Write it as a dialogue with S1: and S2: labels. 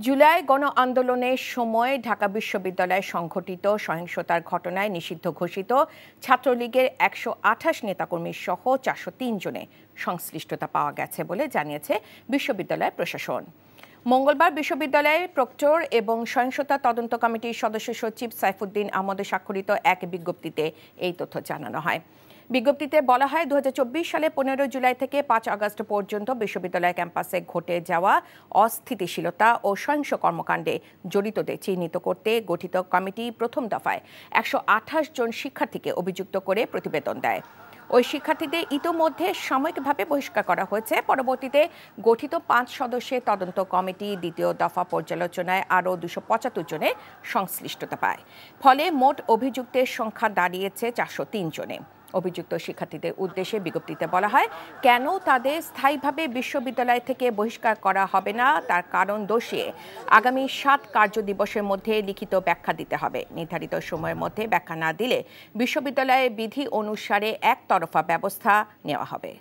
S1: জুলাই গণ আন্দোলনের সময় ঢাকা বিশ্ববিদ্যালয়ে সংঘটিত সহিংসতার ঘটনায় নিষিদ্ধ ঘোষিত ছাত্রলীগের ১২৮ নেতাকর্মী সহ ৪০৩ জনে সংশ্লিষ্টতা পাওয়া গেছে বলে জানিয়েছে বিশ্ববিদ্যালয় প্রশাসন। মঙ্গলবার বিশ্ববিদ্যালয়ের প্রক্টর এবং সহিংসতা তদন্ত কমিটির সদস্য সচিব সাইফুদ্দিন আহমদের স্বাক্ষরিত এক বিজ্ঞপ্তিতে এই তথ্য জানানো হয়। বিজ্ঞপ্তিতে বলা হয়, ২০২৪ সালে ১৫ জুলাই থেকে ৫ আগস্ট পর্যন্ত বিশ্ববিদ্যালয় ক্যাম্পাসে ঘটে যাওয়া অস্থিতিশীলতা ও সহিংস কর্মকাণ্ডে জড়িতদের চিহ্নিত করতে গঠিত কমিটি প্রথম দফায় ১২৮ জন শিক্ষার্থীকে অভিযুক্ত করে প্রতিবেদন দেয়। ওই শিক্ষার্থীদের ইতোমধ্যে সাময়িকভাবে বহিষ্কার করা হয়েছে। পরবর্তীতে গঠিত ৫ সদস্যের তদন্ত কমিটি দ্বিতীয় দফা পর্যালোচনায় আরও ২৭৫ জনের সংশ্লিষ্টতা পায়। ফলে মোট অভিযুক্তের সংখ্যা দাঁড়িয়েছে ৪০৩ জনে। অভিযুক্ত শিক্ষার্থীদের উদ্দেশ্যে বিজ্ঞপ্তিতে বলা হয়, কেন তাদের স্থায়ীভাবে বিশ্ববিদ্যালয় থেকে বহিষ্কার করা হবে না তার কারণ দর্শিয়ে আগামী ৭ কার্যদিবসের মধ্যে লিখিত ব্যাখ্যা দিতে হবে। নির্ধারিত সময়ের মধ্যে ব্যাখ্যা না দিলে বিশ্ববিদ্যালয়ের বিধি অনুসারে একতরফা ব্যবস্থা নেওয়া হবে।